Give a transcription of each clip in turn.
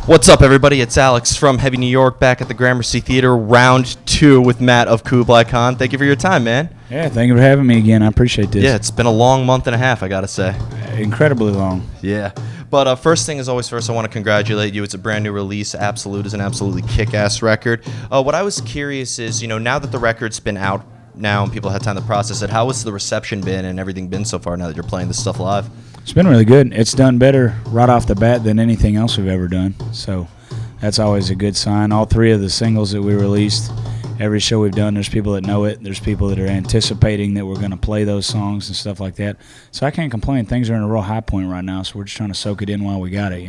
What's up, everybody? It's Alex from Heavy New York, back at the Gramercy Theater, round 2 with Matt of Kublai Khan. Thank you for your time, man. Yeah, thank you for having me again. I appreciate this. Yeah, it's been a long month and a half, I gotta say. Incredibly long. Yeah. But first thing is always first, I want to congratulate you. It's a brand new release. Absolute is an absolutely kick-ass record. What I was curious is, now that the record's been out now and people had time to process it, how has the reception been and everything been so far now that you're playing this stuff live? It's been really good. It's done better right off the bat than anything else we've ever done. So that's always a good sign. All 3 of the singles that we released, every show we've done, there's people that know it. There's people that are anticipating that we're going to play those songs and stuff like that. So I can't complain. Things are in a real high point right now, so we're just trying to soak it in while we got it,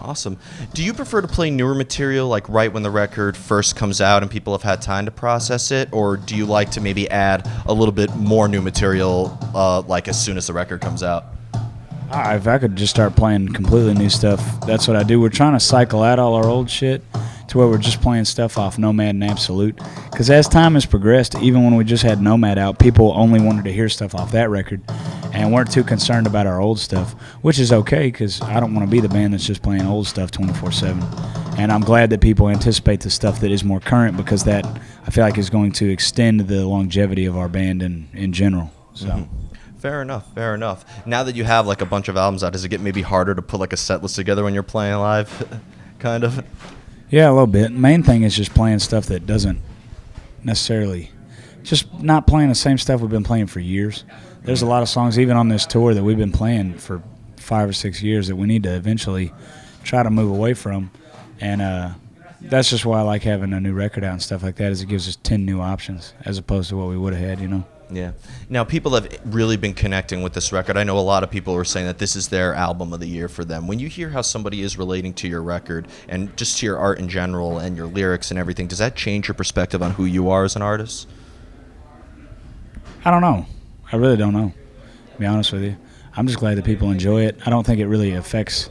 Awesome. Do you prefer to play newer material, like right when the record first comes out and people have had time to process it, or do you like to maybe add a little bit more new material, like as soon as the record comes out? If I could just start playing completely new stuff, that's what I do. We're trying to cycle out all our old shit to where we're just playing stuff off Nomad and Absolute. Because as time has progressed, even when we just had Nomad out, people only wanted to hear stuff off that record and weren't too concerned about our old stuff, which is okay because I don't want to be the band that's just playing old stuff 24/7. And I'm glad that people anticipate the stuff that is more current because that, I feel like, is going to extend the longevity of our band in general. So. Mm-hmm. Fair enough. Now that you have like a bunch of albums out, does it get maybe harder to put like a set list together when you're playing live? Kind of? Yeah, a little bit. Main thing is just playing stuff that doesn't necessarily, just not playing the same stuff we've been playing for years. There's a lot of songs even on this tour that we've been playing for 5 or 6 years that we need to eventually try to move away from. And that's just why I like having a new record out and stuff like that, is it gives us 10 new options as opposed to what we would have had, Yeah. Now, people have really been connecting with this record. I know a lot of people are saying that this is their album of the year for them. When you hear how somebody is relating to your record and just to your art in general and your lyrics and everything, does that change your perspective on who you are as an artist? I don't know. I really don't know, to be honest with you. I'm just glad that people enjoy it. I don't think it really affects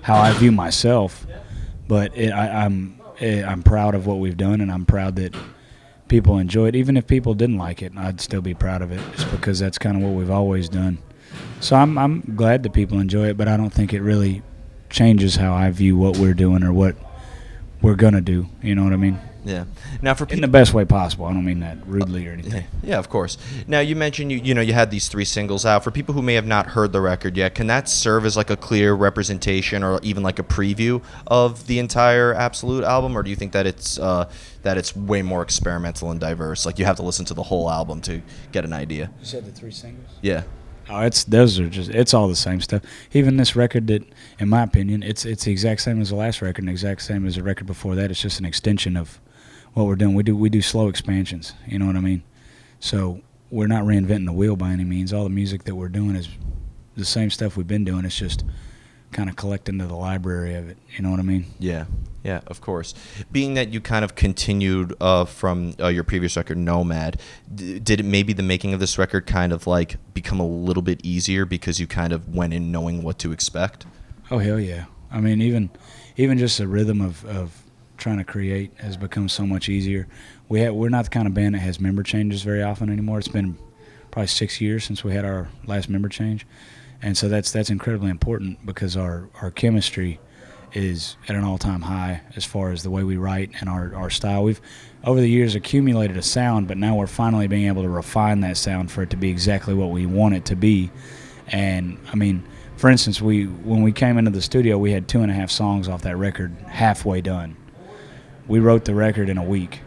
how I view myself, but I'm proud of what we've done, and I'm proud that people enjoy it. Even if people didn't like it, I'd still be proud of it, just because that's kind of what we've always done. So I'm glad that people enjoy it, but I don't think it really changes how I view what we're doing or what we're gonna do. You know what I mean? Yeah. Now, for in the best way possible. I don't mean that rudely or anything. Yeah, of course. Now, you mentioned you had these 3 singles out. For people who may have not heard the record yet, can that serve as like a clear representation or even like a preview of the entire Absolute album, or do you think that it's way more experimental and diverse? Like you have to listen to the whole album to get an idea. You said the 3 singles? Yeah. Oh, it's all the same stuff. Even this record, that, in my opinion, it's the exact same as the last record, and the exact same as the record before that. It's just an extension of what we're doing. We do slow expansions. You know what I mean? So we're not reinventing the wheel by any means. All the music that we're doing is the same stuff we've been doing. It's just kind of collecting to the library of it. You know what I mean? Yeah, of course. Being that you kind of continued from your previous record, Nomad, did it maybe the making of this record kind of like become a little bit easier because you kind of went in knowing what to expect? Oh, hell yeah. I mean, even just the rhythm of trying to create has become so much easier. We're not the kind of band that has member changes very often anymore. It's been probably 6 years since we had our last member change. And so that's incredibly important because our chemistry is at an all-time high as far as the way we write and our style. We've, over the years, accumulated a sound, but now we're finally being able to refine that sound for it to be exactly what we want it to be. And, I mean, for instance, when we came into the studio, we had 2.5 songs off that record halfway done. We wrote the record in a week.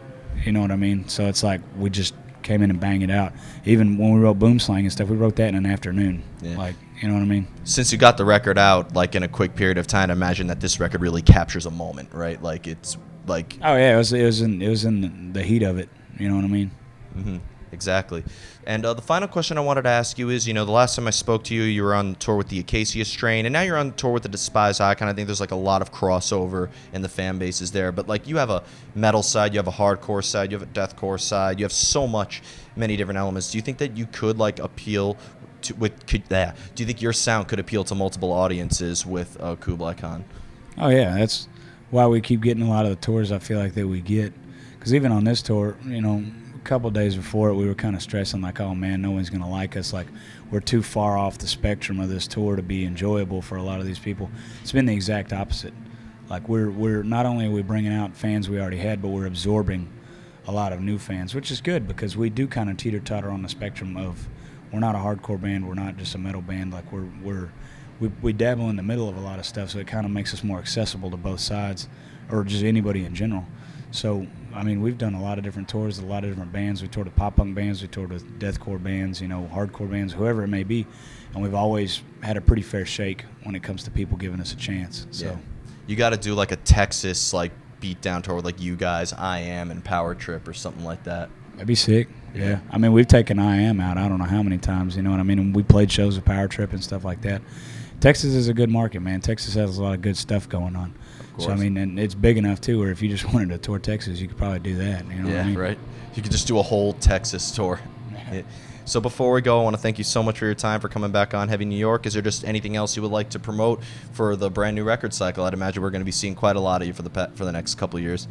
You know what I mean? So it's like we just came in and banged it out. Even when we wrote Boom Slang and stuff, we wrote that in an afternoon. Yeah. Like, you know what I mean? Since you got the record out like in a quick period of time, I imagine that this record really captures a moment, right? Like it's like. Oh yeah, it was in the heat of it. You know what I mean? Mm-hmm. Exactly. And the final question I wanted to ask you is, the last time I spoke to you, you were on tour with the Acacia Strain, and now you're on tour with the Despised Icon. I think there's like a lot of crossover in the fan bases there. But like you have a metal side, you have a hardcore side, you have a deathcore side, you have many different elements. Do you think that you could like appeal to do you think your sound could appeal to multiple audiences with Kublai Khan? Oh yeah, that's why we keep getting a lot of the tours I feel like that we get. Because even on this tour, a couple days before it, we were kind of stressing like, oh man, no one's going to like us. Like, we're too far off the spectrum of this tour to be enjoyable for a lot of these people. It's been the exact opposite. Like we're not only are we bringing out fans we already had, but we're absorbing a lot of new fans, which is good because we do kind of teeter-totter on the spectrum of we're not a hardcore band, we're not just a metal band. Like we dabble in the middle of a lot of stuff, so it kind of makes us more accessible to both sides, or just anybody in general. So, I mean, we've done a lot of different tours, a lot of different bands. We toured with pop-punk bands, we toured with deathcore bands, hardcore bands, whoever it may be. And we've always had a pretty fair shake when it comes to people giving us a chance. So, yeah. You got to do like a Texas beat down tour with like you guys, I Am, and Power Trip or something like that. That'd be sick. Yeah. I mean, we've taken I Am out I don't know how many times, you know what I mean? And we played shows with Power Trip and stuff like that. Texas is a good market, man. Texas has a lot of good stuff going on. So, I mean, and it's big enough, too, where if you just wanted to tour Texas, you could probably do that. You know what I mean? Right. You could just do a whole Texas tour. Yeah. So before we go, I want to thank you so much for your time, for coming back on Heavy New York. Is there just anything else you would like to promote for the brand new record cycle? I'd imagine we're going to be seeing quite a lot of you for the next couple of years.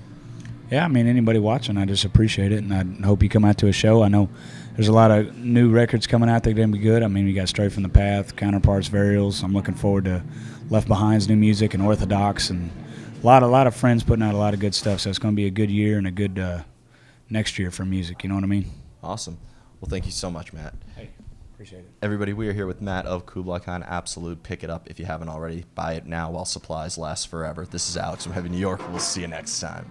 Yeah, I mean, anybody watching, I just appreciate it, and I hope you come out to a show. I know there's a lot of new records coming out that are going to be good. I mean, we got Straight from the Path, Counterparts, Varials. I'm looking forward to Left Behind's new music and Orthodox, and a lot of friends putting out a lot of good stuff. So it's going to be a good year and a good next year for music. You know what I mean? Awesome. Well, thank you so much, Matt. Hey, appreciate it. Everybody, we are here with Matt of Kublai Khan. Absolute. Pick it up if you haven't already. Buy it now while supplies last forever. This is Alex from Heavy New York. We'll see you next time.